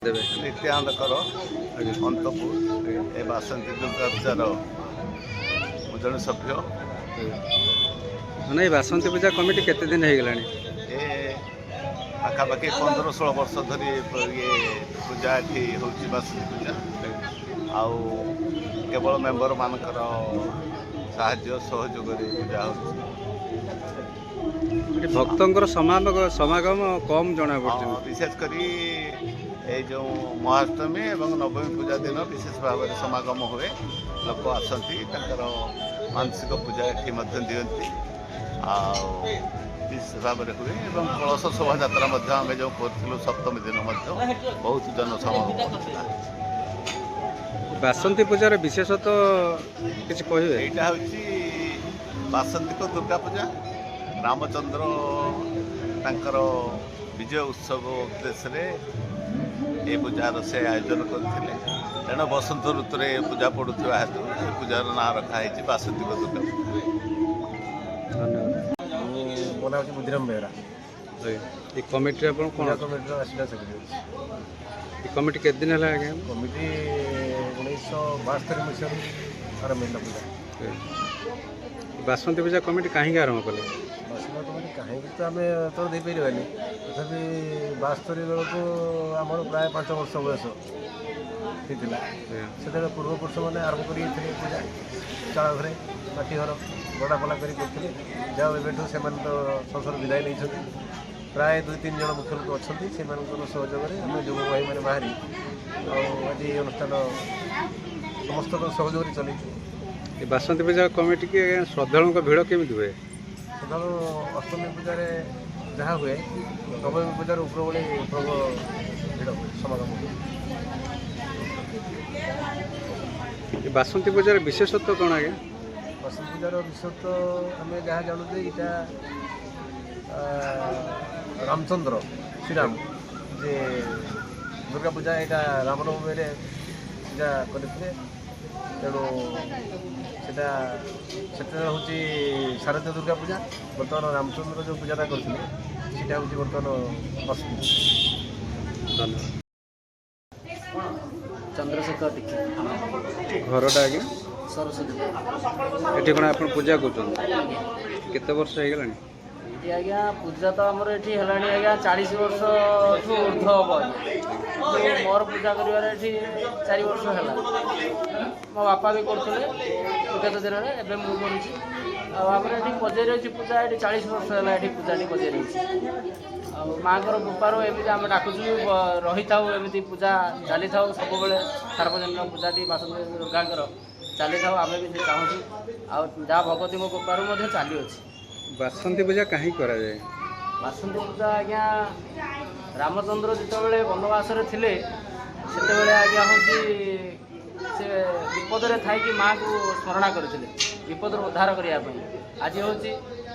देवे नित्यानंद कर अंतपुर ए बासंती दुर्गा पूजार जन सभ्य नहीं बासंती पूजा कमिटी केते दिन हो गलानी ए पाखापाखि 15-16 वर्ष धरी ये पूजा ये हूँ बासंती पूजा आउ केवल मेम्बर मानकर साहाय्य सहयोग पूजा हो भक्तर समागम कम जना पड़े विशेषकर ये जो महाअष्टमी और नवमी पूजा दिन विशेष भाव में समागम हुए लोक आसती मानसिक पूजा ये दिखती विशेष भाव में हुए और कलश शोभा यात्रा आम जो करूँ सप्तमी दिन बहुत जनसमागम करता बासंती पूजार विशेषतः किसी कहे यहाँ हूँ बासंतिक दुर्गा पूजा रामचंद्र तांकर विजय उत्सव उद्देश्य ये पूजार से आयोजन करते तेणु बसंत ऋतु में पूजा पड़ुवा हेतु पूजार ना रखाई बासंतिक दुर्गा धन्यवाद मो ना बुद्धिराम बेहरा ये कमिटी आप कौन कमिटी आसला सेक्रेटरी कमिटी केते दिन है आज्ञा कमिटी 1972 मसीह आरंभ होगा पूजा बासंती पूजा कमिटी कहीं आरंभ कले बासना कमिटी कहीं तो आम उत्तर दे पारानी तथापि 72 बेलू आमर प्राय 5 वर्ष बयस होता से पूर्व पुरुष मैंने आरंभ कर पूजा चाल घरे माटी घर गड़ापला करते जाओ एवं से तो संसार विदाय नहीं प्राय 2-3 जन मुख्य लोक अच्छा से सहयोग आम युव भाई मैंने बाहरी आज अनुष्ठान समस्त सहयोग चलती बासंती पूजा कमिटी की श्रद्धालुओं का भीड़ केमी हुए सकाल अष्टमी पूजा जहाँ हुए नवमी पूजार उपरबली प्रबल भीड़ हुए समागम हुए बासंती पूजार विशेषत्व कौन आज्ञा बसंत पूजार विशेषत्व आम जहाँ जानू यहाँ रामचंद्र श्रीराम जे दुर्गा पूजा यहाँ रामनवमी पूजा करते तेणु से हूँ शारदीय दुर्गा पूजा बर्तमान रामचंद्र जो पूजाटा करते हूँ बर्तमान बसंत धन्यवाद चंद्रशेखर दीक्षित घरटा आज्ञा सरस्वती ये कौन आप पूजा कर वर्ष हो गलानी ये आज्ञा पूजा तो आमर ये है 40 वर्ष ठू ऊर्ध हम मोर पूजा कर 4 वर्ष है मो बापा भी करते विगत दिन में एवं मुझे आमर ये बजाय रही पूजा ये 40 वर्ष है ये पूजा बजाय रही माँ कृपार एमती आम डाकुचु रही था एमती पूजा चली था सब सार्वजनिक पूजा बासंती दुर्गा चली था आम भी चाहूँ जहाँ भगवती मो कृपार चली अच्छी बासंती पूजा कहीं करा जाए बासंती पूजा आज्ञा रामचंद्र जिते वनवास थे से आज्ञा हूँ से विपद थी माँ को स्मरण करते विपद उद्धार करने आज हूँ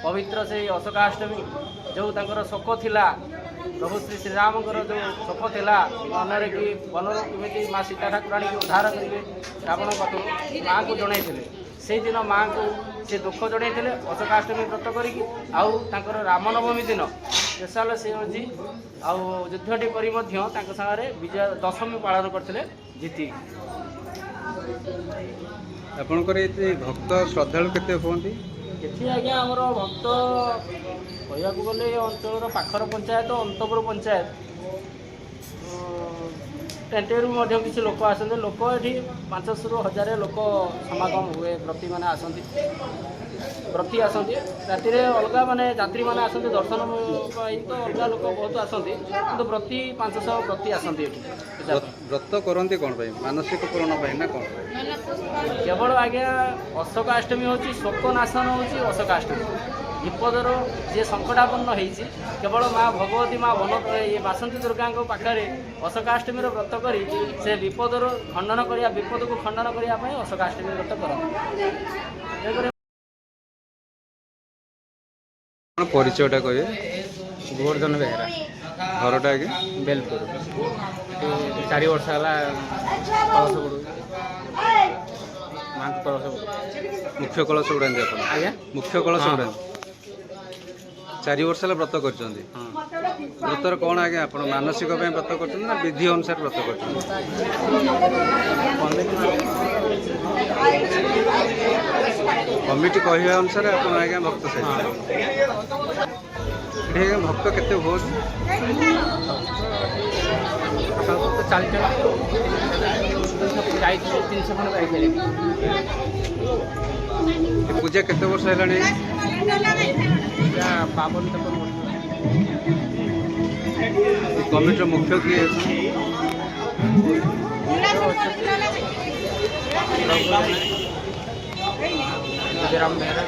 पवित्र से अशोकाष्टमी जो तर शोक थिला प्रभु श्री श्रीराम जो शोक थिला मनरे कि बनर कमी माँ सीता ठाकुराणी की उद्धार करेंगे रावण पाखु माँ को जनई से दिन माँ को से दुख जड़े अशोकाष्टमी व्रत कर रामनवमी दिन स्पेशल से हूँ युद्धटी कर विजय दशमी पालन करते जीति आपणकर भक्त श्रद्धालु केते होती ये आज्ञा आमर भक्त कहया गले अंचल पाखर पंचायत अंतपुर पंचायत टेंटेरू किसी लोक आसते लोक ये 500-1000 लोक समागम हुए व्रती मैंने आसती व्रती आसती राति अलग माने यात्री मैंने आसते दर्शन तो अलग लोक बहुत आसती तो व्रती 500 व्रती आसती व्रत करती कौन मानसिक पूरण ना कौन केवल आज्ञा अशोकाष्टमी हूँ शोकनाशन हूँ अशोकाष्टमी विपदर जे संकटापन्न होती केवल माँ भगवती माँ वन ये बासंती दुर्गा पाखे अशोकाष्टमी व्रत कर से विपदर खंडन करने विपद को खंडन करने अशोकाष्टमी व्रत कर परिचयटा कहे गोवर्धन बेहरा घरटा आज्ञा बेलपुर 4 वर्ष है कलश गुड़ माँ कलश मुख्य कलश उड़ाती आप आज्ञा मुख्य कलश उड़ाती 4 ବର୍ଷ ହେଲା ବ୍ରତ କରୁଛନ୍ତି। ବ୍ରତର କ'ଣ ଆଜ୍ଞା ଆପଣ ମାନସିକ ପାଇଁ ବ୍ରତ କରୁଛନ୍ତି ନା ବିଧି ଅନୁସାରେ ବ୍ରତ କରୁଛନ୍ତି? କମିଟି କହିବା ଅନୁସାରେ ଆପଣ ଆଜ୍ଞା ଭକ୍ତ ସେଠି ଆଜ୍ଞା ଭକ୍ତ କେତେ ହୁଅନ୍ତି? ତ 40 ଜଣ ଯାଇଥିଲେ 300 ଖଣ୍ଡ ଯାଇଥିଲେ। ଏ ପୂଜା କେତେ ବର୍ଷ ହେଲାଣି? ପୂଜା 52-53 ବର୍ଷ। କମିଟିର ମୁଖ୍ୟ କିଏ ଅଛନ୍ତି? ଗୁଜରାମ ବେହେରା।